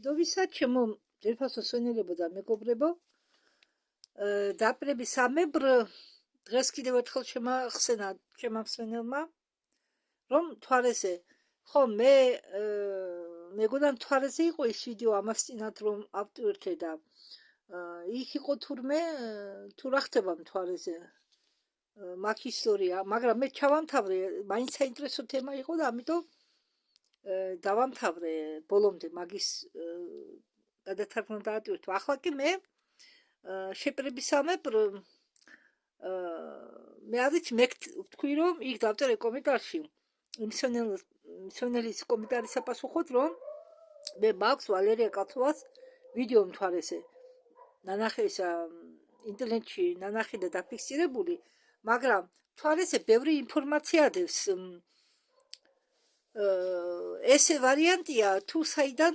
მშვიდობისა, ჩემო ძვირფასო სვენელებო და მეგობრებო, დაპრების ამებრ დღეს კიდევ ერთხელ შემახსენა ჩემმა მსმენელმა, რომ თვალეზე, ხო მე მეგონა თვალეზე იყო ის ვიდეო ამას წინათ რომ ავტვირთე და იქ იყო თურმე თუ რა ხდება მთვარეზე მაგ ისტორია, მაგრამ მე ჩავამთავრე, მაინც საინტერესო თემა იყო და ამიტომ დავამთავრე ბოლომდე მაგის გადათარგმნა დაატვირთო. ახლა კი მე შეპირებისამებრ მე არიცი მე ვთქვი რომ იქ დავწერე კომენტარში მისონელის კომენტარის საპასუხოდ რომ მე მაქვს ვალერია კაცოვას ვიდეო მთვარეზე ნანახე ისა ინტერნეტში ნანახე და დაფიქსირებული, მაგრამ მთვარეზე ბევრი ინფორმაცია დევს. ესე ვარიანტია თუ საიდან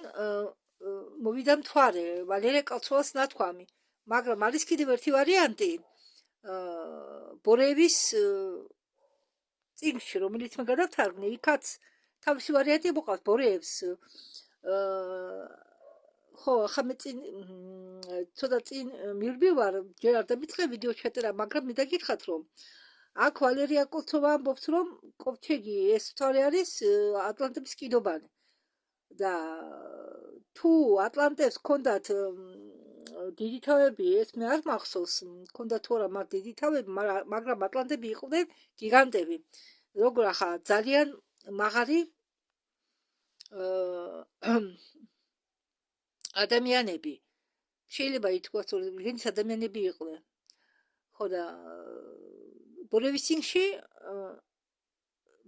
მოვიდა მთვარე ვალერია კაცოვას ნათქვამი, მაგრამ არის კიდევ ერთი ვარიანტი ბორევის წიგნში რომელიც მე გადავთარგმნე, იქაც თავისი ვარიანტი მოყავს ბორეებს ხო ახლა მე ცოტა წინ მივბივარ, ჯერ არ დამიწყე ვიდეო ჩაწერა, მაგრამ მინდა გითხრათ რომ აქ ვალერია კოცოვა ამბობს რომ კოვჩეგი ეს მთვარე არის ატლანტების კიდობანი და თუ ატლანტებს ჰქონდათ დიდი თავები, ეს მე არ მახსოვს, ჰქონდათ თუ არა მათ დიდი თავები, მაგრამ ატლანტები იყვნენ გიგანტები. როგორ ახლა ძალიან მაღალი ადამიანები. შეიძლება ითქვას რომ ვინც ადამიანები იყვნენ. ხო და ბორევის წიგნში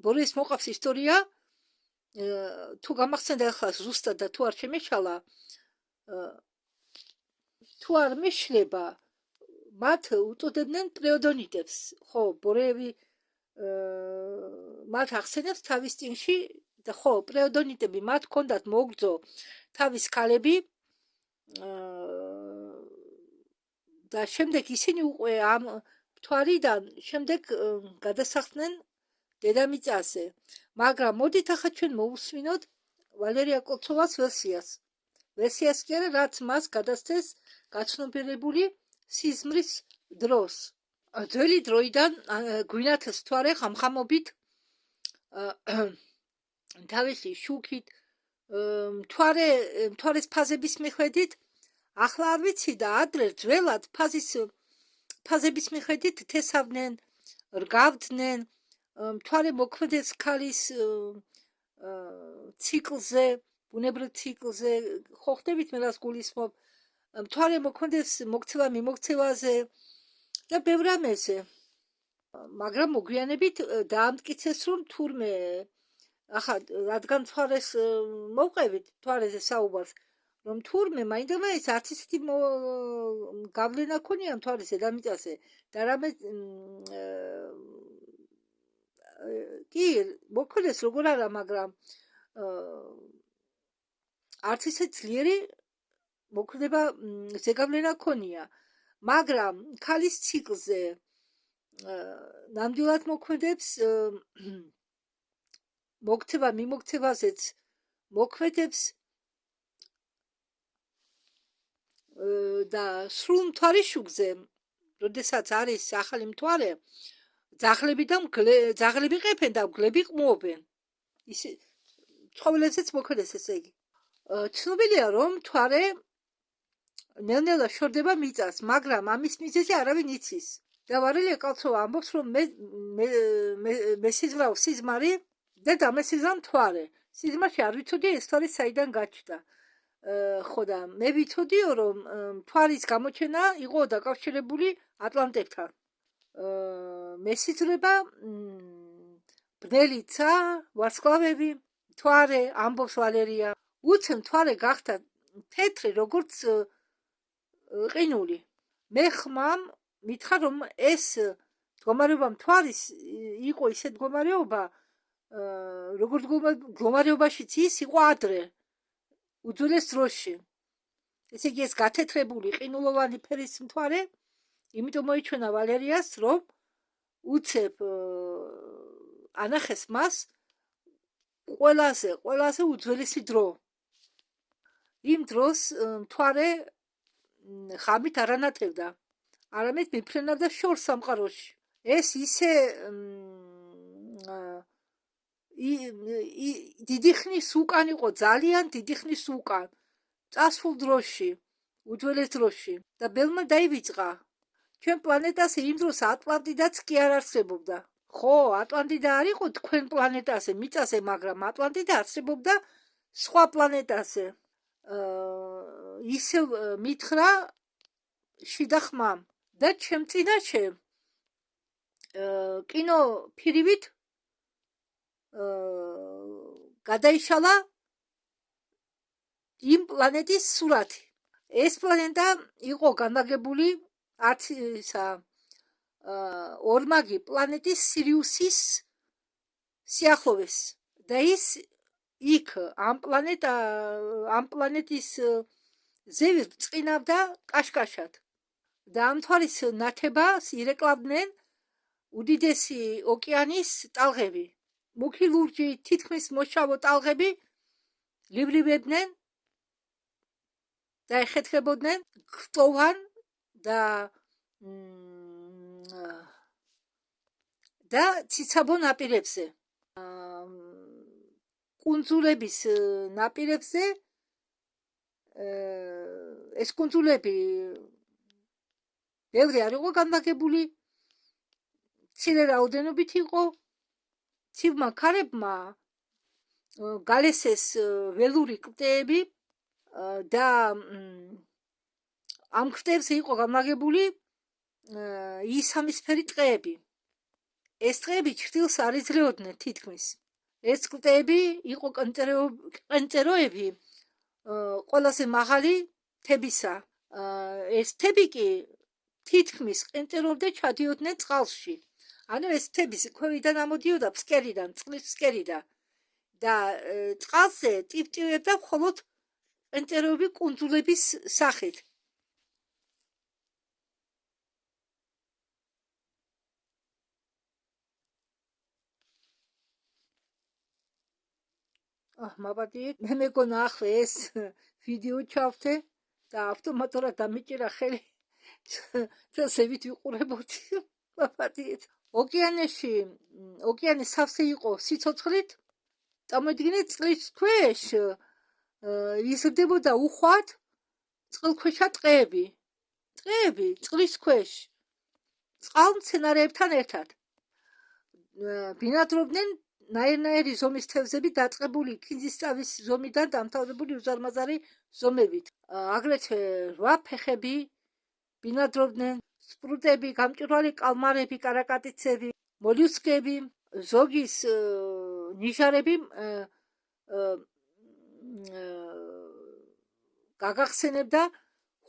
ბორევის მოყავს ისტორია თუ გამახსენდა ახლა ზუსტად და თუ არ შემეშალა თუ არ მეშლება მათ უწოდებდნენ პრეოდონიტებს. ხო ბორეები მათ ახსენებს თავის წიგნში და ხო პრეოდონიტები მათ ჰქონდათ მოგრძო თავის ქალები და შემდეგ ისინი უკვე ამ მთვარიდან შემდეგ გადასახდნენ დედამიწაზე. მაგრამ მოდით ახლა ჩვენ მოვუსმინოთ ვალერია კოცოვას ვერსიას კი არა, რაც მას გადასცეს გაცნობიერებული სიზმრის დროს. ძველი დროიდან გვინათეს მთვარე ხამხამობით თავისი შუქით მთვარის ფაზების მიხედვით ახლა არ ვიცი და ადრე ძველად ფაზების მიხედვით თესავდნენ, რგავდნენ, მთვარე მოქმედებს ქალის ციკლზე, ბუნებრივ ციკლზე, ხო ხდებით მე რას გულისხმობ, მთვარე მოქმედებს მოქცევა-მიმოქცევაზე და ბევრ ამაზე. მაგრამ მოგვიანებით დაამტკიცეს რომ თურმე ახლა რადგან მთვარეს მოვყევით მთვარეზე საუბარს, რომ თურმე მაინდა-მაინც არც ისეთი გავლენა ქონია მთვარის დედამიწაზე და რამე კი მოქმედებს როგორ არა, მაგრამ არც ისეთ ძლიერი მოქმედება ზეგავლენა ქონია, მაგრამ ქალის ციკლზე ნამდვილად მოქმედებს მოქცევა-მიმოქცევაზეც მოქმედებს და სრულ მთვარის შუქზე, როდესაც არის ახალი მთვარე, ძაღლები ყეფენ და მგლები ყმუობენ. ისე ცხოველებზეც მოქმედებს ესე იგი. ცნობილია რომ მთვარე ნელ-ნელა შორდება მიწას, მაგრამ ამის მიზეზი არავინ იცის. და ვალერია კაცოვა ამბობს რომ მე სიზმრავ სიზმარი და დამესიზმრა მთვარე. სიზმარში არ ვიცოდი ეს მთვარე საიდან გაჩნდა. ხო და მე ვიცოდიო რომ მთვარის გამოჩენა იყო დაკავშირებული ატლანტებთან. მესიზმრება ბნელი ცა, ვარსკვლავები, მთვარე ამბობს ვალერია. უცე მთვარე გახდა თეთრი როგორც ყინული. მე ხმამ მითხრა რომ ეს მდგომარეობა მთვარის იყო ისეთ მდგომარეობა როგორც მდგომარეობაშიც ის იყო ადრე უძველეს დროში. ესე იგი ეს გათეთრებული ყინულოვანი ფერის მთვარე იმიტომ მოიჩვენა ვალერიას რომ უცებ ანახეს მას ყველაზე უძველესი დრო. იმ დროს მთვარე ღამით არ ანათებდა, არამედ მიფრენავდა შორს სამყაროში. ეს ისე დიდი ხნის უკან იყო, ძალიან დიდი ხნის უკან, წასულ დროში, უძველეს დროში და ბელმა დაივიწყა ჩვენ პლანეტაზე იმ დროს ატლანტიდაც კი არ არსებობდა. ხო, ატლანტიდა არ იყო თქვენ პლანეტაზე, მიწაზე, მაგრამ ატლანტიდა არსებობდა სხვა პლანეტაზე. ისევ მითხრა შიდა ხმამ და ჩემ წინაშე კინო ფირივით გადაიშალა იმ პლანეტის სურათი. ეს პლანეტა იყო განლაგებული არც ისა ორმაგი პლანეტის სირიუსის სიახლოვეს და ის იქ ამ პლანეტის ზევით წყინავდა კაშკაშად და ამ მთვარის ნათებას ირეკლამდნენ უდიდესი ოკეანის ტალღები. მუქი ლურჯი თითქმის მოშავო ტალღები ლიბრივებდნენ და ეხეთქებოდნენ გრტოვან და ციცაბო ნაპირებზე. კუნძულების ნაპირებზე ეს კუნძულები ბევრი არ იყო განლაგებული, მცირე რაოდენობით იყო. ცივმა ქარებმა გალესეს ველური კლდეები და ამ კლდეებზე იყო განლაგებული ისამისფერი ტყეები. ეს ტყეები ჩრდილს არ იძლეოდნენ თითქმის. ეს კლდეები იყო კენწეროები ყველაზე მაღალი მთებისა. ეს მთები კი თითქმის კენწეროვდა ჩადიოდნენ წყალში. ანუ ეს მთების ქვევიდან ამოდიოდა ფსკერიდან, წყლის ფსკერიდან და წყალზე ტივტივებდა მხოლოდ კენწეროვი კუნძულების სახით. მაბადიეთ, მე მეგონა ახლა ეს ვიდეო ჩავთე და ავტომატურად დამიჭირა ხელი წესებით ვიყურებოდი. მაბადიეთ. ოკეანე სავსე იყო სიცოცხლით, წარმოიდგინეთ წყლის ქვეშ იზრდებოდა უხვად წყალქვეშა ტყეები წყლის ქვეშ წყალმცენარეებთან ერთად. ბინადრობდნენ ნაირნაირი ზომის თევზები დაწყებული ქინძისწავის ზომიდან დამთავრებული უზარმაზარი ზომებით. აგრეთვე რვა ფეხები ბინადრობდნენ, სპრუტები, გამჭვირვალე კალმარები, კარაკატიცები, მოლუსკები, ზოგის ნიჟარები გაგახსენებდა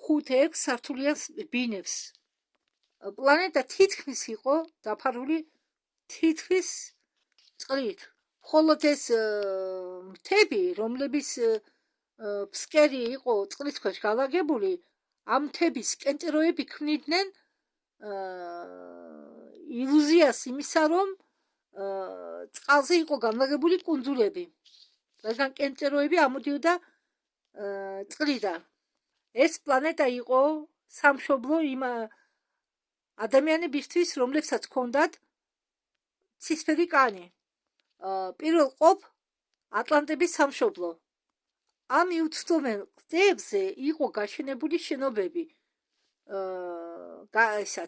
5-6 სართულიან ბინებს. პლანეტა თითქმის იყო დაფარული თითქმის წყლით. მხოლოდ ეს მთები, რომლების ფსკერი იყო წყლის ქვეშ განლაგებული, ამ მთების კენწეროები ქმნიდნენ ილუზიას იმისა, რომ წყალზე იყო განლაგებული კუნძულები, რადგან კენწეროები ამოდიოდა წყლიდან. ეს პლანეტა იყო სამშობლო იმ ადამიანებისთვის, რომლებსაც ჰქონდათ ცისფერი კანი. პირველ ყოფ ატლანტების სამშობლო. ამ მიუწვდომელ კლდეებზე იყო გაშენებული შენობები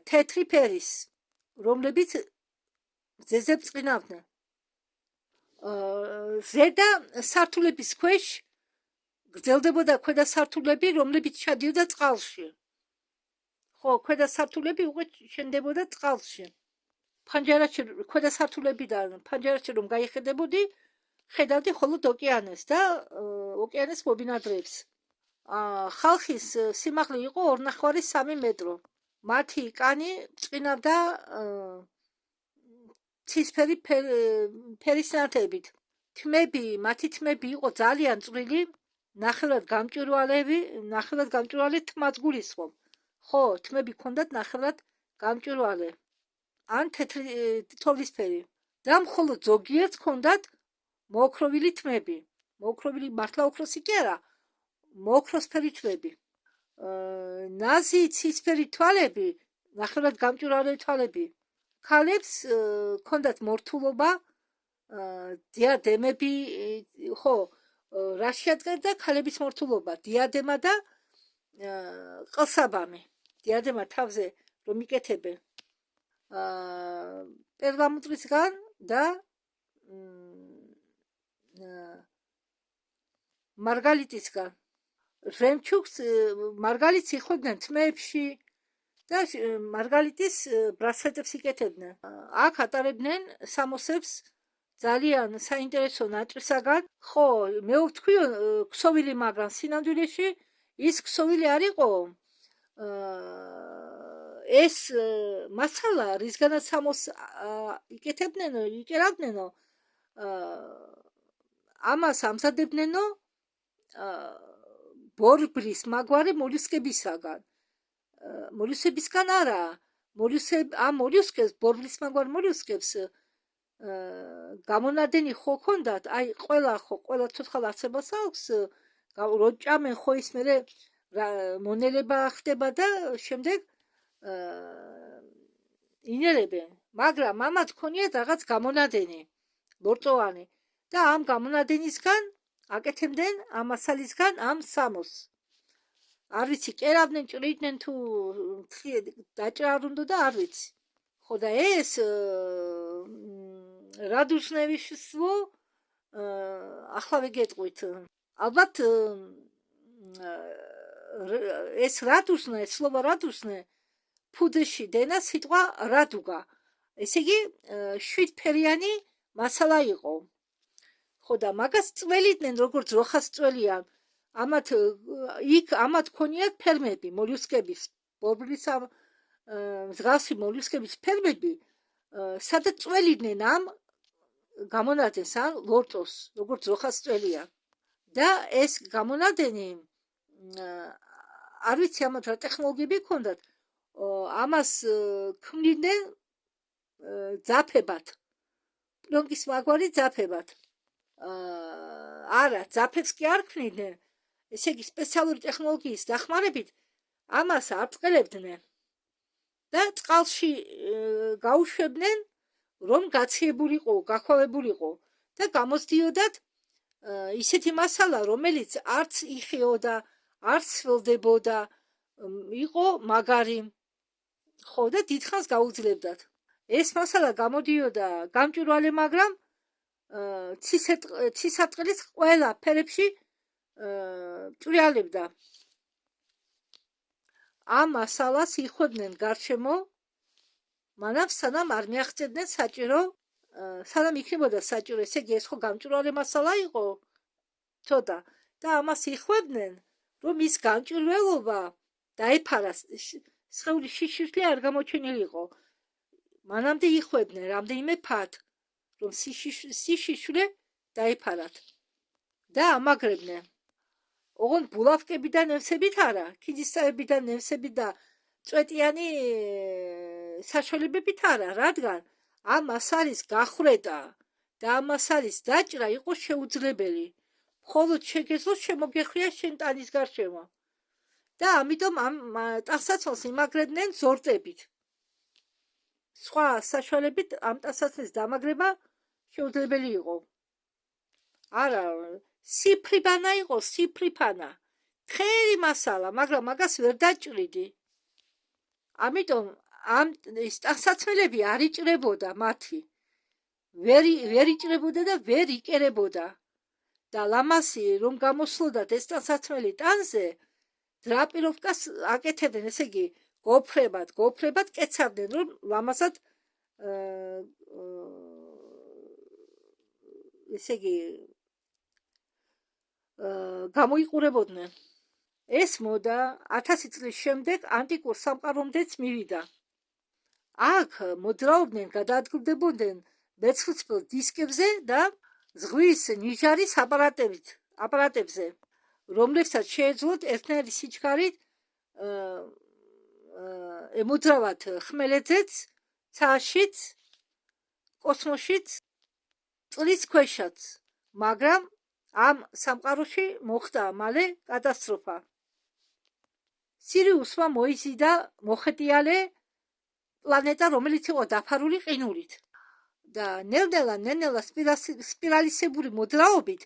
თეთრი ფერის, რომლებიც ზეზებს წყინავდნენ. ზედა სართულების ქვეშ გრძელდებოდა ქვედა სართულები, რომლებიც ჩადიოდა წყალში. ხო, ქვედა სართულები უკვე შენდებოდა წყალში. ფანჯარაში ქვედა სართულებიდან ფანჯარაში რომ გაიხედებოდი, ხედავდი მხოლოდ ოკეანეს და ოკეანეს მობინადრეებს. ხალხის სიმაღლე იყო 2.5-3 მეტრო. მათი კანი წყინავდა ცისფერი ფერის ნათებით. მათი თმები იყო ძალიან წვრილი, ნახევრად გამჭვირვალე თმაც გულისხმობ. ხო, თმები ჰქონდათ ნახევრად გამჭვირვალე ან თეთრი თოვლისფერი და მხოლოდ ზოგიერთს ჰქონდათ მოოქროვილი თმები. მოოქროვილი მართლა ოქროსი კი არა, მოოქროსფერი თვები, ნაზი ცისფერი თვალები, ნახევრად გამჭვირვალე თვალები. ქალებს ჰქონდათ მორთულობა, დიადემები, ხო, რა შეადგენდა ქალების მორთულობა? დიადემა და ყელსაბამი. დიადემა თავზე რომ იკეთებენ პერლამუტრისგან და მარგალიტისგან. ჟემჩუგს მარგალიტს იხვდნენ თმეებში და მარგალიტის ბრასლეტებს იკეთებდნენ. აქ ატარებდნენ სამოსებს ძალიან საინტერესო ნაწილსაგან. ხო, მე ვთქვიო ქსოვილი, მაგრამ სინამდვილეში ის ქსოვილი არ იყო. ეს მასალა, რისგანაც სამოს იკეთებდნენო, იკერავდნენო, ამას ამზადებდნენო ბორბლის მაგვარი მოლუსკებისაგან. მოლუსკებისგან არა, ამ მოლუსკებს, ბორბლის მაგვარ მოლუსკებს გამონადენი ხო ქონდათ, აი ყველა ცოცხალ არსებას აქვს, რო ჭამენ ხო ის მერე მონელება ხდება და შემდეგ ინერებენ, მაგრამ ამათ ქონიათ რაღაც გამონადენი, ლორწოვანი და ამ გამონადენისგან აკეთებდნენ ამ მასალისგან ამ სამოს. არ ვიცი, კერავდნენ, ჭრიდნენ თუ დაჭრა არ უნდა და არ ვიცი. ხო და ეს რადუშნევიშვ ახლა ვიგეტყვით. ალბათ ეს რადუშნე, სლობა რადუშნე ფუდეში დენა სიტყვა რადუგა. ესე იგი 7 ფერიანი მასალა იყო. ხო და მაგას წველიდნენ, როგორც როხას წველიან. ამათ ქონიათ ფერმები, მოლუსკების, ბორბლის მსგავსი მოლუსკების ფერმები, სადაც წველიდნენ ამ გამონადენს, ან ლორწოს, როგორც როხას წველიან. და ეს გამონადენი, არ ვიცი ამათ რა ტექნოლოგიები ჰქონდათ, ამას ქმნიდნენ ძაფებად, პლონკის მაგვარი ძაფებად. არა, ძაფებს კი არ ქმნიდნენ, ესე იგი სპეციალური ტექნოლოგიის დახმარებით ამას არტყელებდნენ და წყალში გაუშვებდნენ, რომ გაციებულიყო, გაქვავებულიყო და გამოსდიოდათ ისეთი მასალა, რომელიც არც იხიოდა, არც სველდებოდა, იყო მაგარი. ხო და დიდხანს გაუძლებდათ. ეს მასალა გამოდიოდა გამჭვირვალე, მაგრამ ცისარტყელის ყველა ფერებში ჭვრიალებდა. ამ მასალას იხვდნენ გარშემო, მანამ სანამ არ მიაღწევდნენ საჭირო, სანამ იქნებოდა საჭირო, ესე იგი ეს ხო გამჭვირვალე მასალა იყო ცოტა და ამას იხვებდნენ, რომ ის გამჭვირვალობა დაეფარას, სხეულის შიშიშვლი არ გამოჩენილიყო. მანამდე იხვებდნენ რამდენიმე ფათ, რომ სიშიშვლე დაეფარათ და ამაგრებდნენ. ოღონდ ბულავკებიდან ნემსებით არა, ქიდისწავებიდან ნემსებით და წვეტიანი საშუალებებით არა, რადგან ამ მასალის გახრედა და ამ მასალის დაჭრა იყო შეუძლებელი. მხოლოდ შეგეძლო შემოგეხრია შენ ტანის გარშემო. და ამიტომ ამ ტანსაცმელს იმაგრებდნენ ზორტებით. სხვა საშუალებით ამ ტანსაცმლის დამაგრება შეუძლებელი იყო. არა, სიფრიფანა იყო, სიფრიფანა. თხელი მასალა, მაგრამ მაგას ვერ დაჭრიდი. ამიტომ ამ ტანსაცმელები არ იჭრებოდა მათი. ვერ იჭრებოდა და ვერ იკერებოდა. და ლამასი რომ გამოსვლოდათ ეს ტანსაცმელი ტანზე, დრაპიროვკას აკეთებდნენ, ესე იგი გოფრებად კეცავდნენ, რომ ლამასად ესე იგი გამოიყურებოდნენ. ეს მოდა 1000 წლის შემდეგ ანტიკურ სამყარომდეც მივიდა. აქ მოძრაობდნენ, გადაადგილდებოდნენ მეცხრისფერ დისკებზე და ზღვის ნიჟარის აპარატებზე, რომლებსაც შეეძლოთ ერთნაირი სიჩქარით ემოძრავათ ხმელეთზეც, ცაშიც, კოსმოსშიც, წყლის ქვეშაც, მაგრამ ამ სამყაროში მოხდა მალე კატასტროფა. სირიუსმა მოიზიდა მოხეტიალე პლანეტა, რომელიც იყო დაფარული ყინულით და ნელ-ნელა სპირალისებური მოძრაობით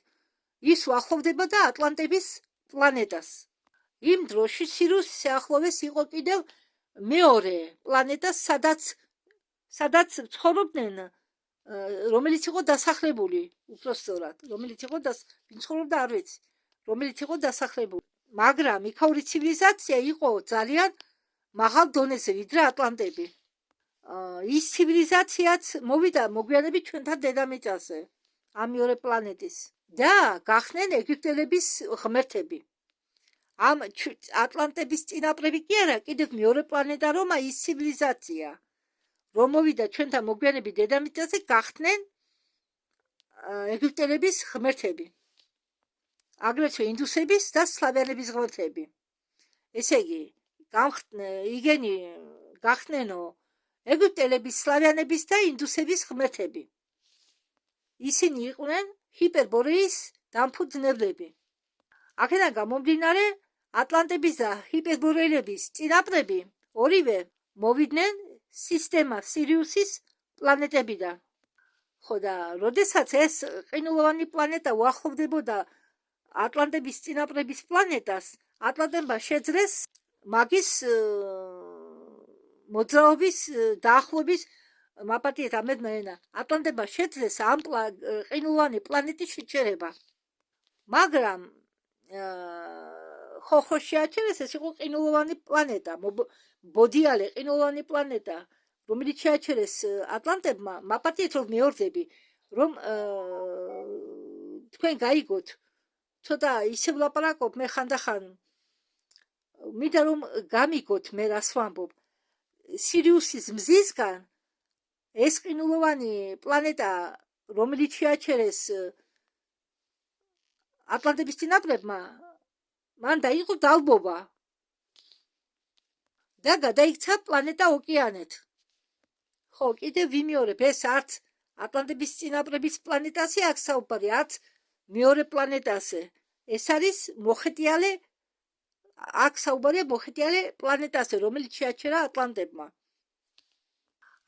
ის უახლოვდებოდა ატლანტების პლანეტას. იმ დროში სირიუსის ახლოვეს იყო კიდევ მეორე პლანეტა, სადაც ცხოვრობდნენ, რომელიც იყო დასახლებული, უпростоრად, რომელიც იყო ვინ ცხოვრობდა არ ვიცი, რომელიც იყო დასახლებული. მაგრამ იქაური ცივილიზაცია იყო ძალიან მაღალ დონეზე, ვიდრე ატლანტები. ის ცივილიზაციაც მოვიდა მოგვიანებით ჩვენთან დედამიწაზე, ამ მეორე პლანეტის და გახდნენ ეგვიპტელების ღმერთები. ამ ატლანტების წინაპრები კი არა, კიდევ მეორე პლანეტა რომა ის ცივილიზაცია, რომ მოვიდა ჩვენთან მოგვიანებით დედამიწაზე, გახდნენ ეგვიპტელების ღმერთები. აგრეთვე ინდუსების და სლავიანების ღმერთები. ესე იგი, იგენი გახნენო ეგვიპტელების, სლავიანების და ინდუსების ღმერთები. ისინი იყვნენ ჰიპერბორეის დამფუძნებლები. აქედან გამომდინარე, ატლანტების და ჰიპერბორეელების წინაპრები ორივე მოვიდნენ სისტემა სირიუსის პლანეტებიდან. ხო და როდესაც ეს ყინულოვანი პლანეტა უახლოვდებოდა ატლანტების წინაპრების პლანეტას, ატლანტებმა შეძლეს მაგის მოძრაობის დაახლოების მაპატიეთ ამედმენა. ატლანტებმა შეძლეს ამ ყინულოვანი პლანეტის შეჩერება. მაგრამ ხო შეაჩერეს, ეს იყო ყინულოვანი პლანეტა, ბოდიალე ყინულოვანი პლანეტა, რომელიც შეაჩერეს ატლანტებმა. მაპატიეთ რომ მეორდები, რომ თქვენ გაიგოთ, ცოტა ისე ვლაპარაკობ მე ხანდახან, მინდა რომ გამიგოთ მე რას ვამბობ. სირიუსის მზისგან ეს ყინულოვანი პლანეტა, რომელიც შეაჩერეს ატლანტების წინაპრებმა, მან დაიყო დალბობა და გადაიქცა პლანეტა ოკეანეთ. ხო, კიდევ ვიმეორებ, ეს არც ატლანტების წინაპრების პლანეტაზე აქ საუბარი, არც მეორე პლანეტაზე. ეს არის მოხეტიალე, აქ საუბარია მოხეტიალე პლანეტაზე, რომელიც შეაჩერა ატლანტებმა.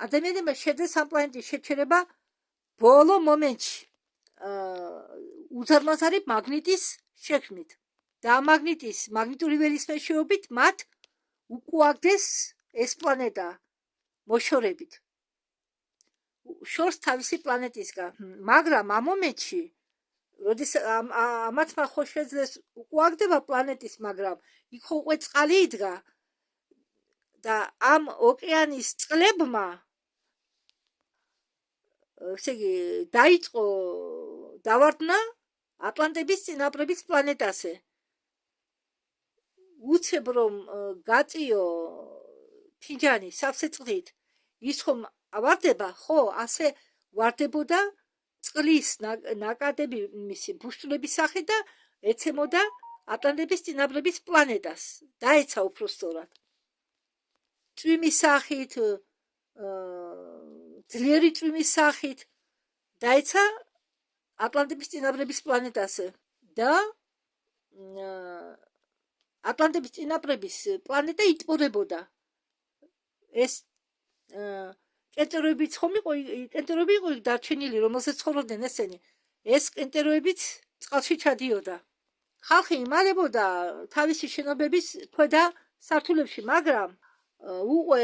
ადამიანებმა შეძლეს ამ პლანეტის შეჩერება ბოლო მომენტში, უზარმაზარი მაგნიტის შექმნით. და ამ მაგნიტური ველის მეშვეობით მათ უკუაგდეს ეს პლანეტა მოშორებით. შორს თავისი პლანეტისგან. მაგრამ ამ მომენტში, როდესაც ამათმა ხო შეძლეს უკუაგდება პლანეტის, მაგრამ იქ ხო უკვე წყალი იდგა და ამ ოკეანის წყლებმა ესე იგი დაიწყო დავარდნა ატლანტების წინაპრების პლანეტაზე. უცებ რომ გაწიო ფინჯანი სავსე წყლით, ის ხომ ავარდება, ხო, ასე ვარდებოდა წყლის ნაკადები მისი ბუშტულების სახით და ეცემოდა ატლანტების წინაპრების პლანეტას. დაეცა უпростоრად. წვიმის სახით, ძლიერი წვიმის სახით დაეცა ატლანტების წინაპრების პლანეტაზე და ატლანტების წინაპრების პლანეტა იტყურებოდა. ეს კენტეროებიც ხომ იყო, კენტეროები იყო დარჩენილი, რომელსაც ცხოვრობდნენ ესენი. ეს კენტეროებიც წყალში ჩადიოდა. ხალხი იმალებოდა თავისი შენობების ქვედა სართულებში, მაგრამ უკვე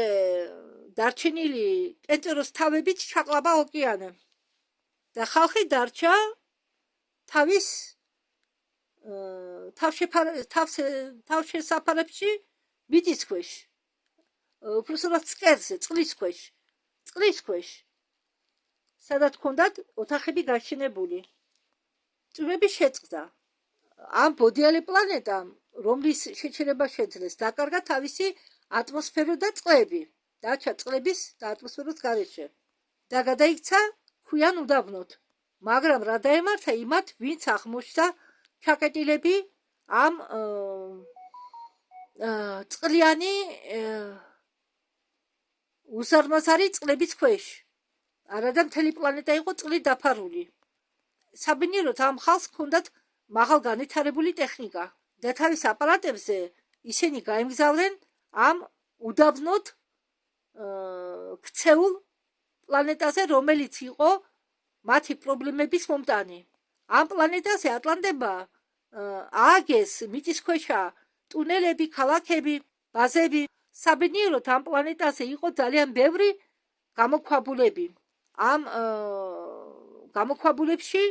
დარჩენილი კენტეროს თავებით ჩაყლაბა ოკეანე და ხალხი დარჩა თავის თავშესაფარებში მიწის ქვეშ, უბრალოდ წკერზე, წყლის ქვეშ, სადაც ჰქონდათ ოთახები გაშენებული. წვიმები შეწყდა. ამ ბოდიალე პლანეტამ, რომლის შეჩერება შეძლეს, დაკარგა თავისი ატმოსფერო და წყლები, დარჩა წყლების და ატმოსფეროს გარეშე და გადაიქცა ქვიან უდაბნოდ. მაგრამ რა დაემართა იმათ, ვინც აღმოჩნდა ჩაკეტილები ამ წყლიანი უზარმაზარი წყლების ქვეშ. არადა მთელი პლანეტა იყო წყლით დაფარული. საბინიეროდ ამ ხალხს ჰქონდათ მაღალგანვითარებული ტექნიკა და თავის აპარატებზე ისინი გაემგზავრნენ ამ უდაბნოდ ქცეულ პლანეტაზე, რომელიც იყო მათი პრობლემების მომტანი. ამ პლანეტაზე ატლანტებმა ააგეს მიწისქვეშა ტუნელები, ქალაქები, ბაზები. საბედნიეროდ ამ პლანეტაზე იყო ძალიან ბევრი გამოქვაბულები. ამ გამოქვაბულებში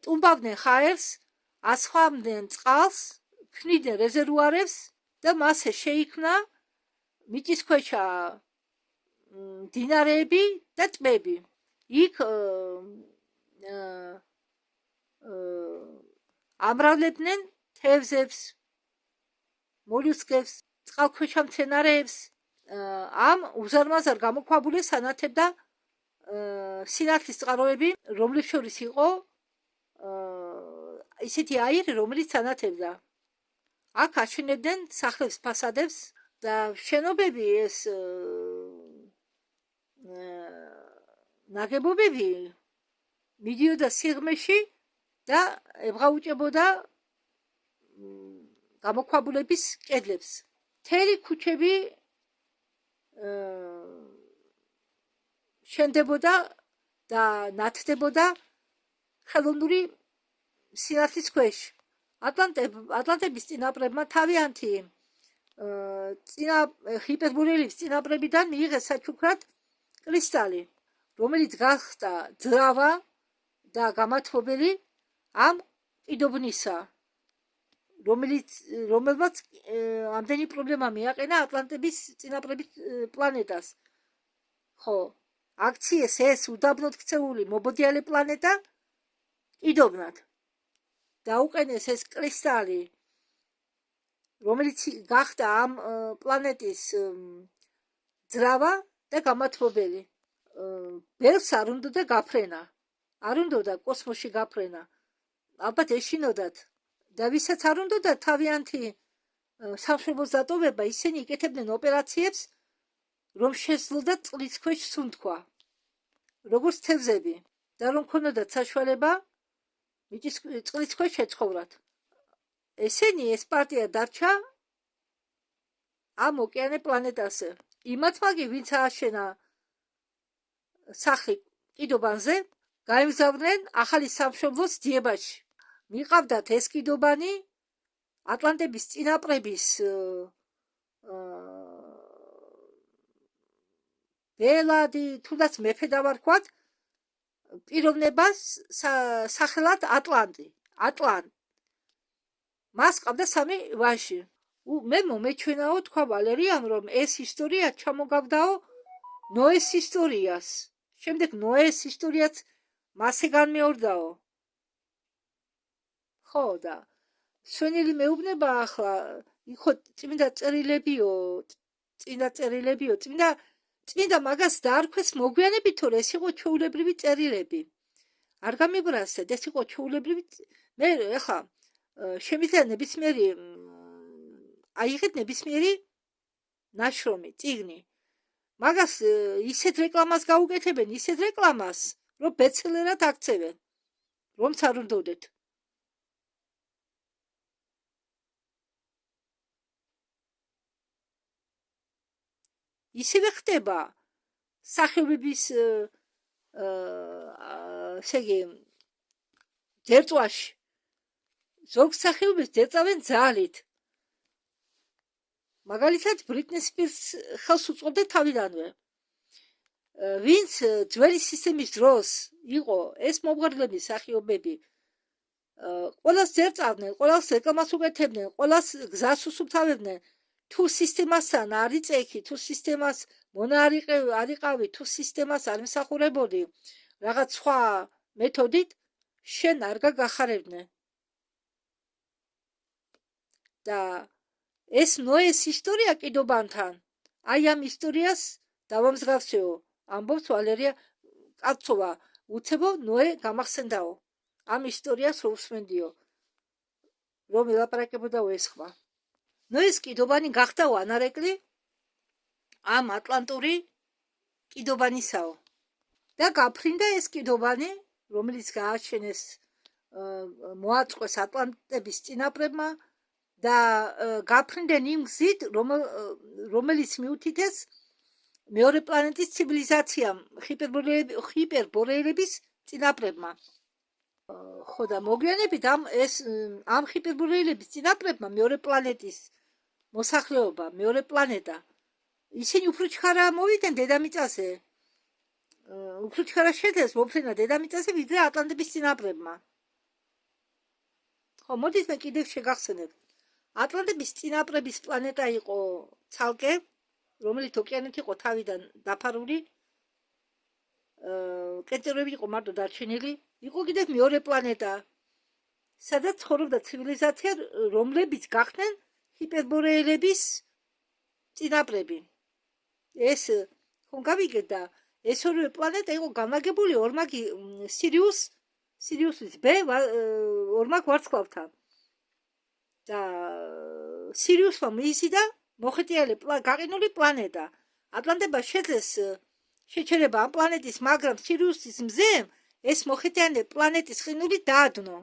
ტუმბავდნენ ხაერს, ასხამდნენ წყალს, ქმნიდნენ რეზერვუარებს და მასზე შეიქმნა მიწისქვეშა მდინარეები და ტბები. იქ ამრავლებდნენ თევზებს, მოლუსკებს, წყალქვეშა მცენარეებს. ამ უზარმაზარ გამოქვაბულებს ანათებდა სინათლის წყაროები, რომლის შორის იყო ისეთი აირი, რომელიც ანათებდა. აქ აშენებდნენ სახლებს, ფასადებს და შენობები, ეს ნაგებობები მიდიოდა სიღრმეში და ებღაუჭებოდა გამოქვაბულების კედლებს. მთელი ქუჩები შენდებოდა და ნათდებოდა ხელოვნური სინათლის ქვეშ. ატლანტების წინაპრებმა თავიანთი ჰიპერბორეების წინაპრებიდან მიიღეს საჩუქრად კრისტალი, რომელიც გახდა ძრავა და გამათბობელი ამ კიდობნისა, რომელმაც ამდენი პრობლემა მიაყენა ატლანტების წინაპრების პლანეტას. ხო, აქციეს ეს უდაბნოდ ქცეული მობოდიალე პლანეტა კიდობნად. დაუყენეს ეს კრისტალი, რომელიც გახდა ამ პლანეტის ძრავა და გამათბობელი. ბევრს არ უნდოდა გაფრენა, არ უნდოდა კოსმოსში გაფრენა. ალბათ ეშინოდათ და ვისაც არ უნდოდა თავიანთი სამშობლოს დატოვება, ისინი იკეთებდნენ ოპერაციებს, რომ შეძლოდათ წყლის ქვეშ სუნთქვა, როგორც თევზები, და რომ ქონოდათ საშუალება წყლის ქვეშ შეცხოვრათ. ესენი ეს პარტია დარჩა ამ ოკეანე პლანეტაზე. იმათმა კი, ვინც ააშენა სახლი კიდობანზე, გაემგზავრნენ ახალი სამშობლოს ძიებაში. მიყავდათ ეს კიდობანი ატლანტების წინაპრების ბელადი, თუნდაც მეფე დავარქვათ, პიროვნებას სახელად ატლანტი. მას ყავდა 3 ვაჟი. მე მომეჩვენაო, თქვა ვალერიამ, რომ ეს ისტორია ჩამოგავდაო ნოეს ისტორიას. შემდეგ ნოეს ისტორიაც მასე განმეორდაო. ხო, და სვენილი მეუბნება ახლა, იქო წმინდა წერილებიო, წმინდა მაგას დაარქვეს მოგვიანებით, თორე ეს იყო ჩვეულებრივი წერილები. არ გამიბრასეთ, ეს იყო ჩვეულებრივი. მე ახლა შემიძლია ნებისმიერი აიღეთ ნებისმიერი ნაშრომი, წიგნი. მაგას ისეთ რეკლამას გაუკეთებენ, ისეთ რეკლამას, რომ ბესტსელერად აქცევენ, რომც არ უნდოდეთ. ისევე ხდება სახეობების დერწვაში. ზოგ სახეობას დერწავენ ძალით. მაგალითად, ბრიტნი სპირს ხელს უწყობდა თავიდანვე. ვინც ძველი სისტემის დროს იყო ეს მომღერლების სახეობები, ყველას დერწავდნენ, ყველას რეკლამას უკეთებდნენ, ყველას გზას უსუფთავებდნენ. თუ სისტემასთან არ იწექი, თუ სისტემას მონა არ იყავი, თუ სისტემას არ მსახურებოდი რაღაც სხვა მეთოდით, შენ არ გაგახარებდნენ. და ეს ნოეს ისტორია კიდობანთან, აი ამ ისტორიას დავამსგავსეო, ამბობს ვალერია კაცოვა, უცებო ნოე გამახსენდაო. ამ ისტორიას რო უსმენდიო, რომ ელაპარაკებოდაო ეს ხმა. ნოეს კიდობანი გახდაო ანარეკლი ამ ატლანტური კიდობანისაო. და გაფრინდა ეს კიდობანი, რომელიც გააჩენეს მოაწყვეს ატლანტების წინაპრებმა და გაფრინდნენ იმ გზით, რომელიც მიუთითეს მეორე პლანეტის ცივილიზაციამ ჰიპერბორეელების წინაპრებმა. ხო და მოგვიანებით ამ ჰიპერბორეელების წინაპრებმა მეორე პლანეტის მოსახლეობა, მეორე პლანეტა, ისინი უფრო ჩქარა მოვიდნენ დედამიწაზე, უფრო ჩქარა შეძლეს მოფრენა დედამიწაზე, ვიდრე ატლანტების წინაპრებმა. ხო, მოდით მე კიდევ შეგახსენებ. ატლანტების წინაპრების პლანეტა იყო ცალკე, რომელიც ოკეანით იყო თავიდან დაფარული, კენჭერები იყო მარტო დარჩენილი, იყო კიდევ მეორე პლანეტა, სადაც ცხოვრობდა ცივილიზაცია, რომლებიც გახდნენ ჰიპერბორეელების წინაპრები. ეს ხომ გავიგეთ და ეს ორივე პლანეტა იყო განლაგებული ორმაგი სირიუსის B ორმაგ ვარსკვლავთან. და სირიუსმა მიიზიდა მოხეტიალე გაყინული პლანეტა. ატლანტებმა შეძლეს შეჩერება ამ პლანეტის, მაგრამ სირიუსის მზემ ეს მოხეტიალე პლანეტის ყინული დაადნო.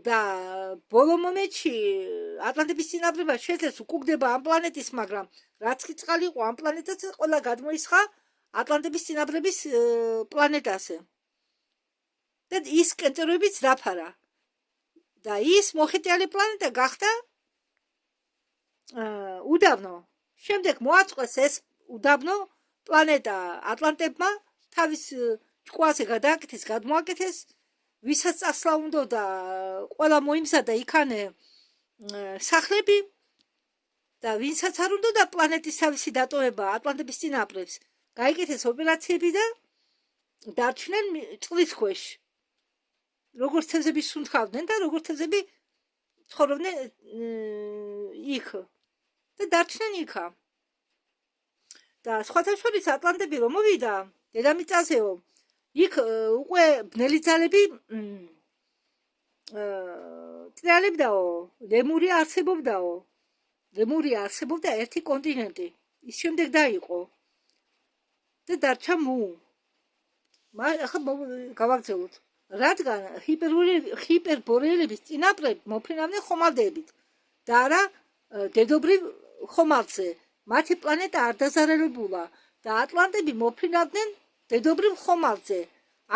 და ბოლო მომენტში ატლანტების წინაპრებმა შეძლეს უკუგდება ამ პლანეტის, მაგრამ რაც კი წყალი იყო ამ პლანეტაზე, ყველა გადმოისხა ატლანტების წინაპრების პლანეტაზე. და ის კენჭერებიც დაფარა. და ის მოხეტიალე პლანეტა გახდა უდაბნო. შემდეგ მოაწყვეს ეს უდაბნო პლანეტა ატლანტებმა, თავის ჭკუაზე გადააკეთეს, გადმოაკეთეს, ვისაც წასვლა უნდა და ყველა მოიმზადა იქანე სახლები და ვინცაც არ უნდა და პლანეტის თავისი დატოვება ატლანტების წინაპრებს, გაიკეთეს ოპერაციები და დარჩნენ წყლის ქვეშ. როგორც თევზები სუნთქავდნენ და როგორც თევზები ცხოვრობდნენ იქ და დარჩნენ იქა. და სხვათა შორის ატლანტები რომ მოვიდა დედამიწაზეო, იქ უკვე ბნელი ძალები ტრიალებდაო, ლემურია არსებობდა ერთი კონტინენტი, ის შემდეგ დაიყო და დარჩა მუ. ახლა გავაგრძელოთ. რადგან ჰიპერბორეელების წინაპრები მოფრინავდნენ ხომალდებით და არა დედობრივ ხომალდზე, მათი პლანეტა არ დაზარალებულა და ატლანტები მოფრინავდნენ დედობრივ ხომალდზე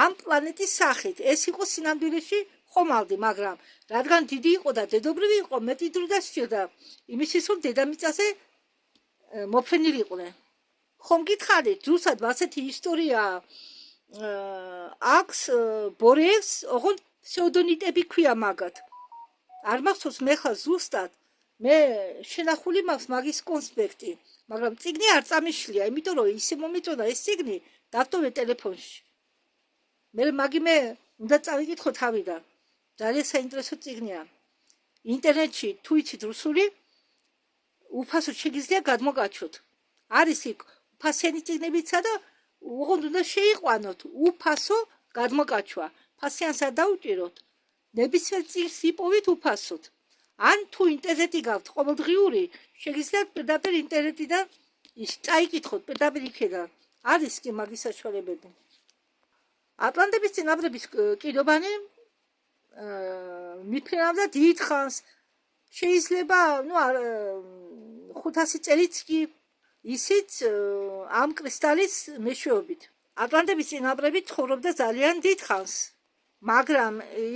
ამ პლანეტის სახით. ეს იყო სინამდვილეში ხომალდი, მაგრამ რადგან დიდი იყო და დედობრივი იყო, მეტი დრო დასჭირდა იმისთვის, რომ დედამიწაზე მოფრენილიყვნენ. ხომ გითხარით, ზუსტად ასეთი ისტორია აქვს ბორეელს, ოღონდ ფსევდონიტები ქვია მაგათ. არ მახსოვს მე ხა ზუსტად, მე შენახული მაქვს მაგის კონსპექტი, მაგრამ წიგნი არ წამიშლია, იმიტომ რომ ისე მომიწონა ეს წიგნი, დავტოვე ტელეფონში. მე უნდა წავიკითხო თავიდან. ძალიან საინტერესო წიგნია. ინტერნეტში თუ იცით რუსული, უფასოდ შეგიძლია გადმოგაჩვოთ. არის იქ უფასიანი წიგნებიცა და ოღონდ უნდა შეიყვანოთ უფასო გადმოგაჩვა. ფასიანს არ დაუჭიროთ. ნებისმიერ წიგნს იპოვით უფასოდ. ან თუ ინტერნეტი გაქვთ ყოველდღიური, შეგიძლიათ პირდაპირ ინტერნეტიდან წაიკითხოთ პირდაპირ იქიდან. არის კი მაგის საშუალებები. ატლანტების წინაპრების კიდობანი მიფრინავდა დიდ ხანს. შეიძლება 500 წელიც კი ისიც ამ კრისტალის მეშვეობით. ატლანტების წინაპრები ცხოვრობდა ძალიან დიდ ხანს, მაგრამ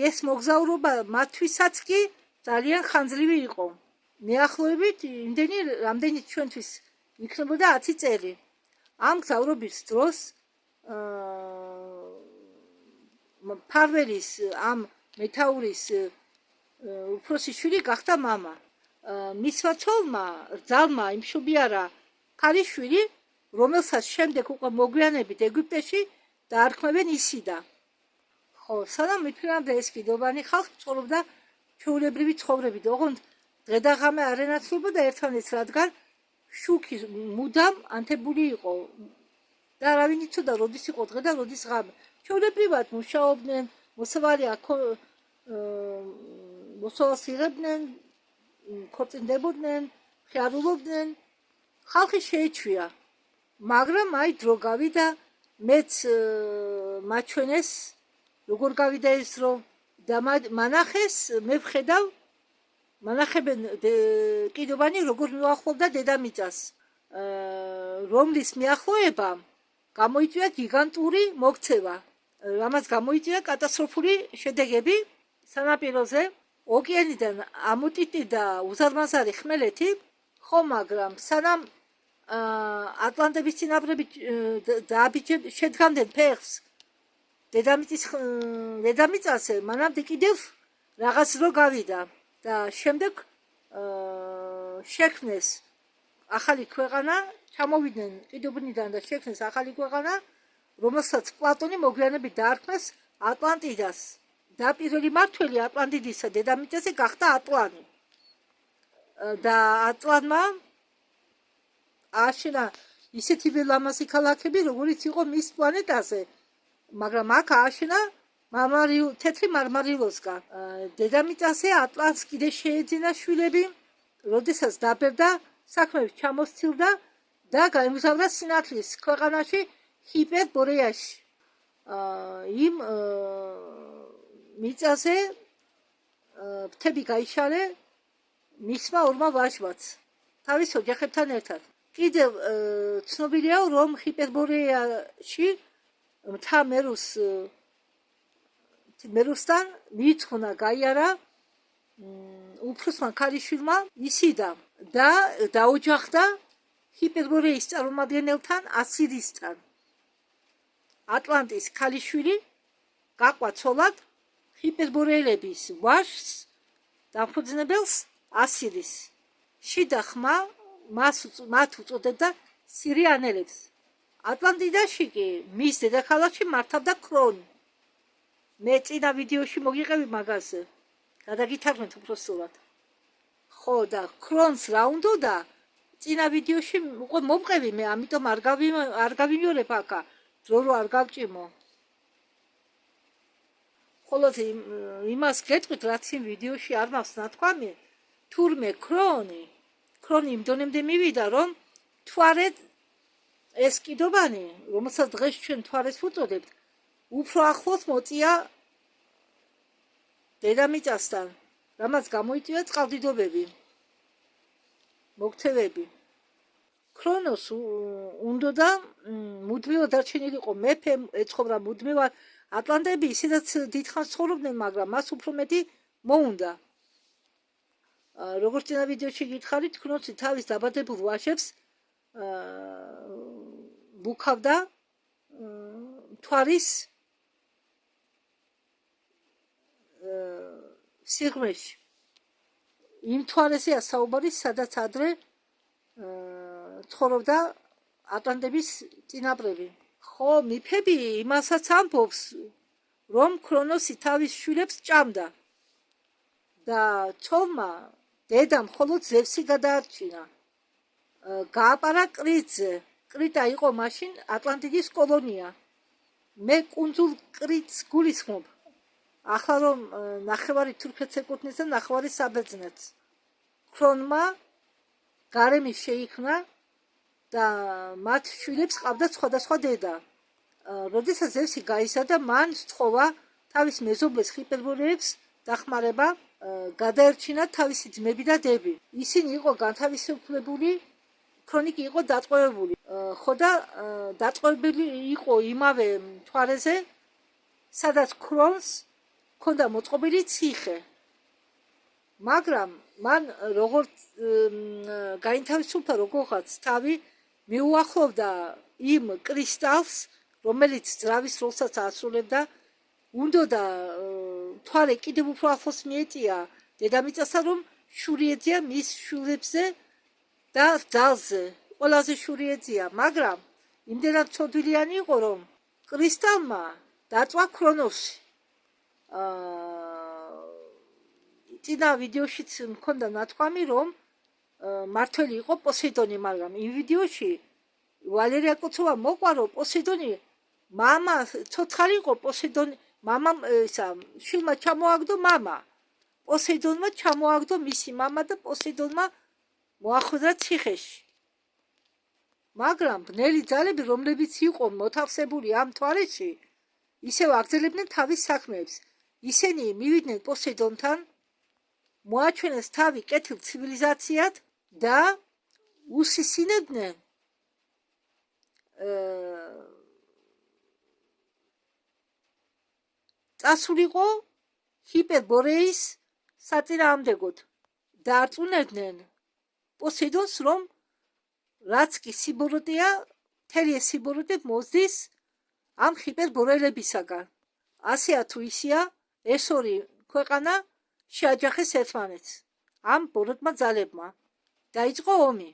ეს მოგზაურობა მათთვისაც კი ძალიან ხანძლივი იყო. მეახლოებით რამდენი ჩვენთვის იქნებოდა 10 წელი. ამ გზავრობის დროს ფარველის ამ მეთაურის უფროსი შვილი გახდა მამა. მისმა ცოლმა რძალმა იმშობიარა ქალიშვილი, რომელსაც შემდეგ უკვე მოგვიანებით ეგვიპტეში დაარქმევენ ისიდა. ხო, სანამ მიფრინავდა ეს კიდობანი, ხალხი ცხოვრობდა ჩვეულებრივი ცხოვრებით, ოღონდ დღედაღამე არ ენაცვლებოდა ერთმანეთს, რადგან შუქი მუდამ ანთებული იყო და არავინ იცოდა როდის იყო დღე და როდის ღამე. ჩვეულებრივად მუშაობდნენ, მოსავალს იღებდნენ, ქორწინდებოდნენ, ხიარულობდნენ. ხალხი შეეჩვია, მაგრამ აი დრო გავიდა, მეც მაჩვენეს როგორ გავიდა ეს დრო და მანახეს მე ვხედავ მანახებენ კიდობანი როგორ მიუახლოვდა დედამიწას რომლის მიახლოებამ გამოიწვია გიგანტური მოქცევა რამაც გამოიწვია კატასტროფული შედეგები სანაპიროზე ოკეანიდან ამოტიტდა უზარმაზარი ხმელეთი ხო მაგრამ სანამ ატლანტების წინაპრები შედგამდნენ ფეხს დედამიწაზე მანამდე კიდევ რაღაც დრო გავიდა და შემდეგ შექმნეს ახალი ქვეყანა ჩამოვიდნენ კიდობნიდან და შექმნეს ახალი ქვეყანა რომელსაც პლატონი მოგვიანებით დაარქმეს ატლანტიდას და პირველი მმართველი ატლანტიდისა დედამიწაზე გახდა ატლანი და ატლანმა აშენა ისეთი ველამაზი ქალაქები როგორიც იყო მის პლანეტაზე მაგრამ აქ აშენა თეთრი მარმარილოსგან დედამიწაზე ატლანს კიდე შეეძინა შვილები როდესაც დაბერდა საქმეებს ჩამოსცილდა და გაემგზავრა სინათლის ქვეყანაში ჰიპერბორეაში იმ მიწაზე ფრთები გაიშალე მისმა ორმა ვაჟმაც თავის ოჯახებთან ერთად კიდევ ცნობილია რომ ჰიპერბორეაში მთა მერუსთან მიიწვნა გაიარა უფროსმა ქალიშვილმა ისიდა და დაოჯახდა ჰიპერბორეის წარმომადგენელთან ასირისთან ატლანტის ქალიშვილი გაყვა ცოლად ჰიპერბორეელების ვაჟს დამფუძნებელს ასირის შიდა ხმა მათ უწოდებდა სირიანელებს ატლანტიდაში კი მის დედაქალაქში მართავდა ქრონი მე წინა ვიდეოში მოგიყევი მაგაზე გადაგითარგმნეთ უბრალოდ ხო და ქრონს რა უნდა წინა ვიდეოში უკვე მომყევი მე ამიტომ არ გავიმეორებ აქა დრო რო არ გავჭიმო ხოლოს იმას გეტყვით რაც იმ ვიდეოში არ მაქვს ნათქვამი თურმე ქრონი იმ დონემდე მივიდა რომ თვარედ ეს კიდობანი რომელსაც დღეს ჩვენ თვარეს ვუწოდებთ უფრო ახლოს მოწია დედამიწასთან რამაც გამოიწვია წყალდიდობები მოქცევები ქრონოს უნდა მუდმივად დარჩენილიყო მეფე ეცხოვრა მუდმივად ატლანტები ისედაც დიდხანს ცხოვრობდნენ მაგრამ მას უფრო მეტი მოუნდა როგორც წინა ვიდეოში გითხარით ქრონოსი თავის დაბადებულ ვაჟებს ბუქავდა თვარის სიღრმეში იმ თვარეშია საუბარი სადაც ადრე ცხოვრობდა ატლანტების წინაპრები ხო მიფები იმასაც ამბობს რომ ქრონოსი თავის შვილებს ჭამდა და ცოლმა დედამ მხოლოდ ზევსი გადაარჩინა გააპარა კრიტზე კრიტა იყო მაშინ ატლანტიდის კოლონია მე კუნძულ კრიტს გულისხმობ ახლა რომ ნახევარი თურქეთს ეკუთვნის და ნახევარი საბერძნეთს ქრონმა გარემი შეიქმნა და მათ შვილებს ყავდა სხვადასხვა დედა როდესაც ზევსი გაიზარდა მან სთხოვა თავის მეზობლებს ჰიპერბორეებს დახმარება გადაერჩინა თავისი ძმები და დები ისინი იყო განთავისუფლებული ქრონი იყო დატყვევებული ხო და დატყვევებული იყო იმავე თვარეზე სადაც ქრონს ქონდა მოწყობილი ციხე მაგრამ მან როგორც გაინთავისუფლა როგორღაც თავი მიუახლოვდა იმ კრისტალს რომელიც ძრავის როლსაც ასრულებდა უნდა თვარე კიდევ უფრო ახლოს მიეწია დედამიწასთან რომ შური ეძია მის შვილებზე და ძალზე ყველაზე შური ეძია მაგრამ იმდენად ცოდვილიანი იყო რომ კრისტალმა დაწვა ქრონოსი წინა ვიდეოშიც მქონდა ნათქვამი რომ მართველი იყო პოსეიდონი მაგრამ იმ ვიდეოში ვალერია კოცოვა მოყვა რომ პოსეიდონი მამა ცოცხალი იყო პოსეიდონი მამამ ისა შვილმა ჩამოაგდო მამა პოსეიდონმა ჩამოაგდო მისი მამა და პოსეიდონმა მოახვედრა ციხეში მაგრამ ბნელი ძალები რომლებიც იყო მოთავსებული ამ თვარეში ისევ აგრძელებდნენ თავის საქმეებს. ისინი მივიდნენ პოსეიდონთან, მოაჩვენეს თავი კეთილ ცივილიზაციად და უსისინებდნენ წასულიყო ჰიპერბორეის საწინააღმდეგოდ და არწმუნებდნენ პოსეიდონს, რომ რაც კი სიბოროტეა, მთელი ეს სიბოროტე მოსდის ამ ჰიპერბორელებისაგან. ასეა თუ ისეა, ეს ორი ქვეყანა შეაჯახეს ერთმანეთს ამ ბოროტმა ძალებმა. დაიწყო ომი.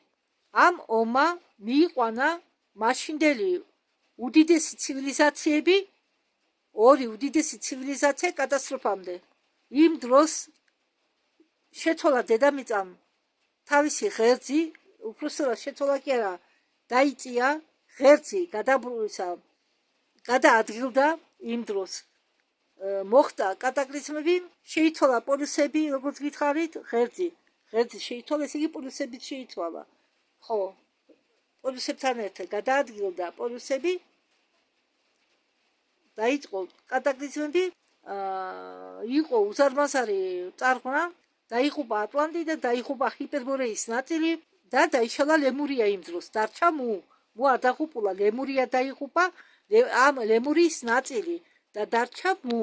ამ ომმა მიიყვანა მაშინდელი უდიდესი ცივილიზაციები, ორი უდიდესი ცივილიზაცია კატასტროფამდე. იმ დროს შეცვალა დედამიწამ თავისი ღერძი, უпроსტად შეცვალა კი არა, დაიწია ღერძი, გადაადგილდა იმ დროს. მოხდა კატაკლიზმები, შეიცვალა პოლუსები, როგორც გითხარით, ღერძი შეიცვალა, ესე იგი პოლუსებით შეიცვალა. ხო, პოლუსებთან ერთად გადაადგილდა პოლუსები, დაიწყო კატაკლიზმები, იყო უზარმაზარი წარღვნა, დაიღუპა ატლანტი და დაიღუპა ჰიპერბორეის ნაწილი და დაიშალა ლემურია იმ დროს. დარჩა მუ არ დაღუპულა, ლემურია დაიღუპა, ამ ლემურიის ნაწილი და დარჩა მუ.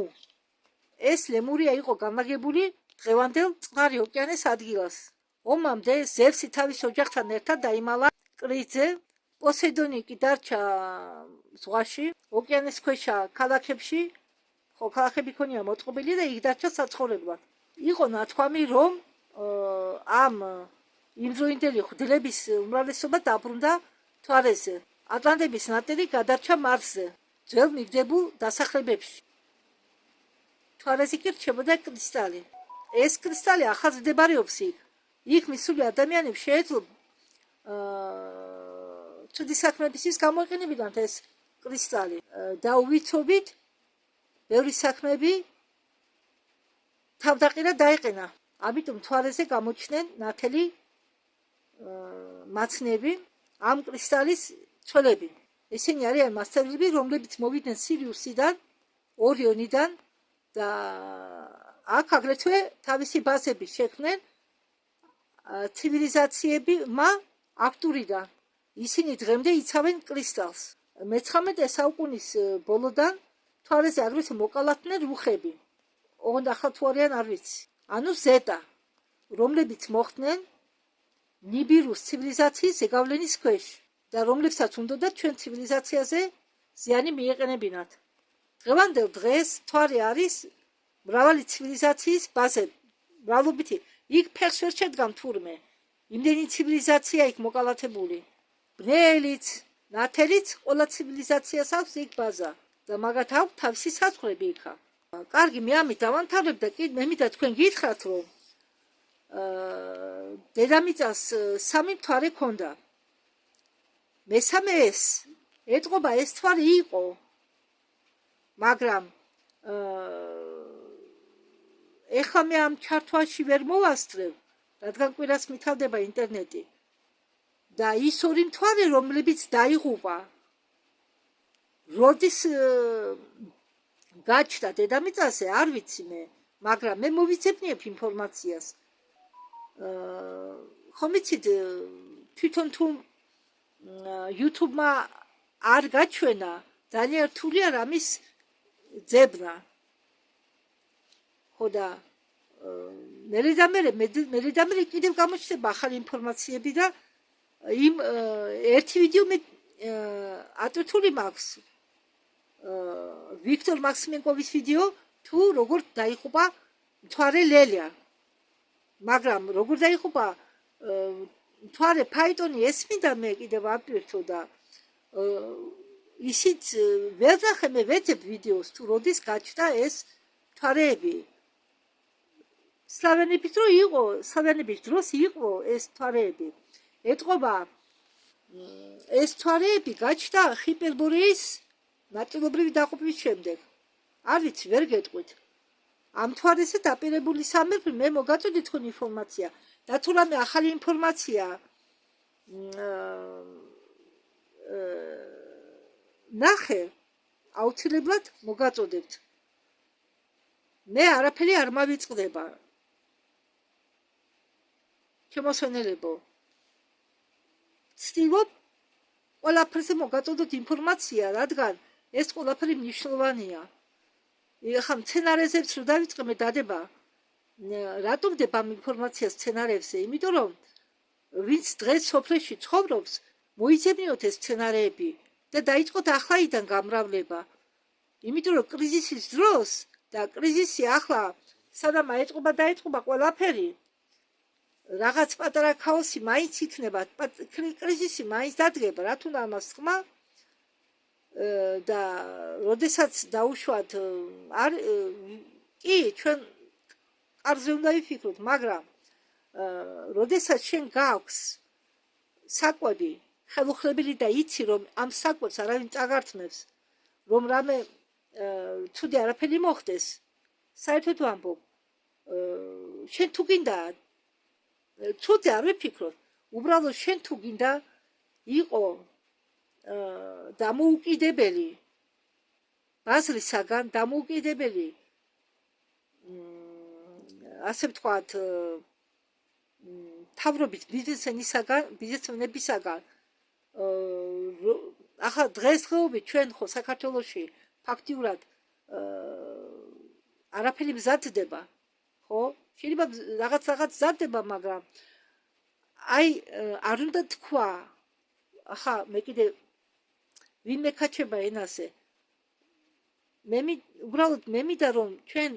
ეს ლემურია იყო განლაგებული დღევანდელ წყნარი ოკეანის ადგილას. ომამდე ზევსი თავის ოჯახთან ერთად დაიმალა კრიტზე, პოსეიდონი კი დარჩა ზღვაში, ოკეანის ქვეშა ქალაქებში, ხო, ქალაქები ქონია მოწყობილი და იქ დარჩა საცხოვრებლად. იყო ნათქვამი, რომ ამ იმდროინდელი ღვთლების უმრავლესობა დაბრუნდა მთვარეზე. ატლანტების ნაწილი გადარჩა მარსზე, ძველ მიგდებულ დასახლებებში. მთვარეზე კი რჩებოდა კრისტალი. ეს კრისტალი ახალ მდებარეობს იქ. იქ მისული ადამიანებს შეეძლო ცუდი საქმეებისთვის გამოიყენებიდან ეს კრისტალი და უვიცობით ბევრი საქმეები თავდაყირა დაეყენა. ამიტომ მთვარეზე გამოჩნდნენ ნათელი მაცნები, ამ კრისტალის ცოლები. ესენი არიან მასწავლებლები, რომლებიც მოვიდნენ სირიუსიდან, ორიონიდან და აქ აგრეთვე თავისი ბაზები შექმნენ ცივილიზაციებმა აქტურიდან. ისინი დღემდე იცავენ კრისტალს. მე-19 საუკუნის ბოლოდან მთვარეზე აგრეთვე მოკალათდნენ რუხები. ოღონდ ახლა თუ არიან არ ვიცი. ანუ ზეტა, რომლებიც მოხდნენ ნიბირუს ცივილიზაციის ზეგავლენის ქვეშ და რომლებსაც უნდათ ჩვენ ცივილიზაციაზე ზიანი მიეყენებინათ. დღევანდელ დღეს მთვარე არის მრავალი ცივილიზაციის ბაზები, მრავლობითი. იქ ფეხს ვერ შედგამ თურმე. იმდენი ცივილიზაცია იქ მოკალათებული. ბნელიც, ნათელიც, ყველა ცივილიზაციას აქვს იქ ბაზა და მაგათ აქვს თავისი საზღვრები იქა. კარგი, მე ამით დავამთავრებ და მე მინდა თქვენ გითხრათ, რომ დედამიწას სამი მთვარე ქონდა. მესამეს ეტყობა ეს მთვარე იყო, მაგრამ ეხლა მე ამ ჩართვაში ვერ მოვასწრებ, რადგან კვირას მითავდება ინტერნეტი. და ის ორი მთვარე, რომლებიც დაიღუპა, როდის გაჩნდა დედამიწაზე, არ ვიცი მე, მაგრამ მე მოვიცემნიებ ინფორმაციას. ხომ იცით, თვითონ თუ YouTube-მა არ გაჩვენა, ძალიან რთულია რამის ძებნა. ხო და მერე კიდევ გამოჩნდება ახალი ინფორმაციები და იმ ერთი ვიდეო მე ატვირთული მაქვს. ვიქტორ მაქსიმენკოვის ვიდეო თუ როგორ დაიღუპა მთვარე ლელია. მაგრამ როგორ დაიღუპა მთვარე ფაიტონი ესმინდა მე კიდევ ატვირთო და ისიც ვერ ნახე მე ვეძებ ვიდეოს თუ როდის გაჩნდა ეს მთვარეები. სლავიანების დროს იყო ეს მთვარეები. ეტყობა ეს მთვარეები გაჩნდა ჰიპერბორეის ნაწილობრივი დაყოფის შემდეგ. არ ვიცი, ვერ გეტყვით. ამ მთვარეზე დაპირებული სამეფო მე მოგაწოდე თქვენ ინფორმაცია და თუ რამე ახალი ინფორმაცია ნახე, აუცილებლად მოგაწოდებთ. მე არაფერი არ მავიწყდება. შემოსვენელებო. ვცდილობ ყველაფერზე მოგაწოდოთ ინფორმაცია, რადგან ეს ყველაფერი მნიშვნელოვანია. ახლა სცენარეზეც რო დავიწყე მე დადება. რატომ დება ამ ინფორმაცია სცენარებზე? იმიტომ რომ ვინც დღეს სოფლში ცხოვრობს, მოიძებნიოთ ეს სცენარეები და დაიწყოთ ახლაიდან გამრავლება. იმიტომ რომ კრიზისის დროს და კრიზისი ახლა სადამ დაიწყება ყველაფერი, რაღაც პატარა ქაოსი მაინც იქნება, კრიზისი მაინც დადგება, რა თქმა უნდა ამას ხმა და როდესაც დაუშვათ კი ჩვენ კარზე უნდა ვიფიქროთ, მაგრამ როდესაც შენ გაქვს საკვები ხელუხლებელი და იცი რომ ამ საკვებს არავინ წაგართმევს, რომ რამე ცუდი არაფერი მოხდეს, საერთოდ ვამბობ, შენ თუ გინდა ცუდი არ ვიფიქროთ, უბრალოდ შენ თუ გინდა იყო დამოუკიდებელი ბაზრისაგან, დამოუკიდებელი ასე ვთქვათ თავრობის ბიზნესმენებისაგან ახლა დღესდღეობით ჩვენ ხო საქართველოში ფაქტიურად არაფერი მზადდება, ხო? შეიძლება რაღაც მზადდება, მაგრამ აი არ უნდა თქვა, ახლა მე კიდე ვინ მეკაჩება ენაზე. უბრალოდ მე მინდა რომ ჩვენ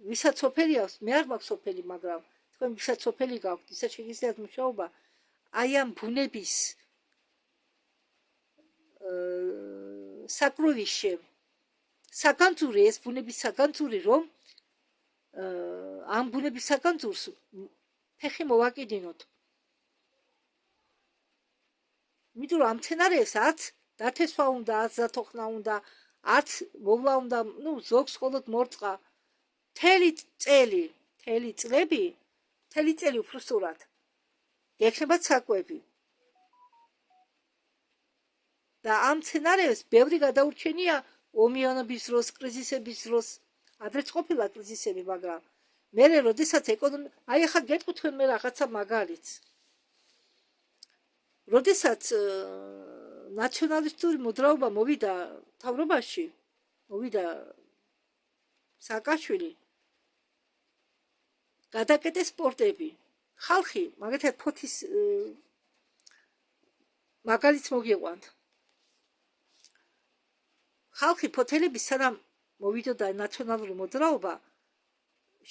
ვისაც სოფელი აქვს, მე არ მაქვს სოფელი, მაგრამ თქვენ ვისაც სოფელი გაქვთ, ისაც შეგიძლიათ მუშაობა, აი ამ ბუნების საკროვიშე, საგანძური, ეს ბუნების საგანძური, რომ ამ ბუნების საგანძურს ფეხი მოვაკიდინოთ. იმიტომ რომ ამ სცენარებს არც დათესვა უნდა, არც დათოხნა უნდა, არც მოვლა უნდა, ზოგს მხოლოდ მორწყა. მთელი წელი უფრო სწორად გექნებათ საკვები. და ამ სცენარებს ბევრი გადაურჩენია ომიანობის დროს, კრიზისების დროს, ადრეც ყოფილა კრიზისები, მაგრამ მერე როდესაც აი ახლა გეტყვით თქვენ მე რაღაცა მაგალითს. როდესაც ნაციონალისტური მოძრაობა მოვიდა მთავრობაში, მოვიდა სააკაშვილი, გადაკეტეს სპორტები. ხალხი, მაგალითად ფოთის მაგალითს მოგიყვანთ. ხალხი ფოთელების სანამ მოვიდოდა ნაციონალური მოძრაობა,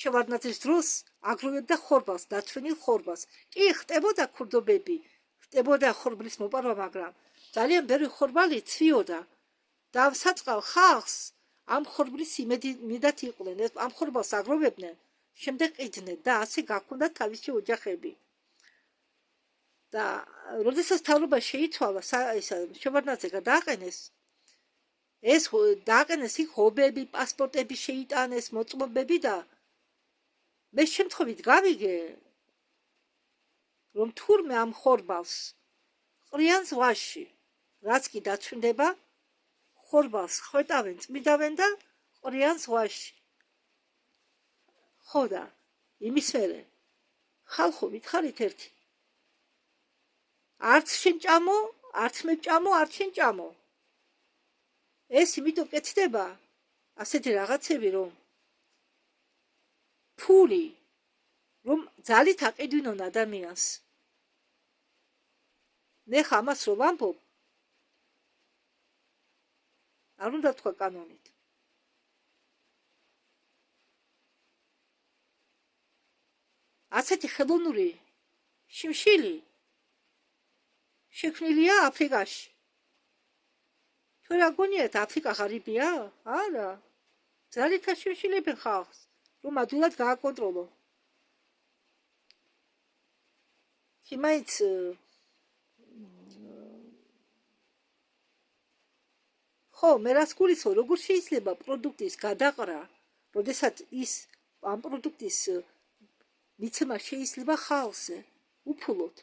შევარდნაძის დროს აგროვებდა ხორბალს, დაცვენილ ხორბალს. კი, ხტებოდა ქურდობები, ხტებოდა ხორბლის მოპარვა, მაგრამ ძალიან ბევრი ხორბალი ცვიოდა და საწყალ ხალხს ამ ხორბლის იმედად იყვნენ, ამ ხორბალს აგროვებდნენ, შემდეგ ყიდნენ და ასე გაჰქონდათ თავისი ოჯახები. და როდესაც მთავრობა შეიცვალა, შევარდნაძე გადააყენეს, ეს დააყენეს იქ ჰობები, პასპორტები შეიტანეს, მოწმობები და მე შემთხვევით გავიგე, რომ თურმე ამ ხორბალს ყრიან ზღვაში, რაც კი დაცვინდება, ხორბალს ხვეტავენ, წმიდავენ და ყრიან ზღვაში. ხო და იმის მერე ხალხო მითხარით ერთი. არც შენ ჭამო, არც მე ჭამო, არც შენ ჭამო. ეს იმიტომ კეთდება ასეთი რაღაცები, რომ ფული, რომ ძალით აყიდვინონ ადამიანს. მე ხა ამას რომ ვამბობ, არ უნდა თქვა კანონით. ასეთი ხელოვნური შიმშილი შექმნილია აფრიკაში. თუ რა გონიათ აფრიკა ღარიბია? არა. ძალით აშიმშილებენ ხალხს, რომ ადვილად გააკონტროლო. იმაიც ხო, მე რას გულისხმობ, როგორ შეიძლება პროდუქტის გადაყრა, როდესაც ის ამ პროდუქტის მიცემა შეიძლება ხალხზე უფულოდ.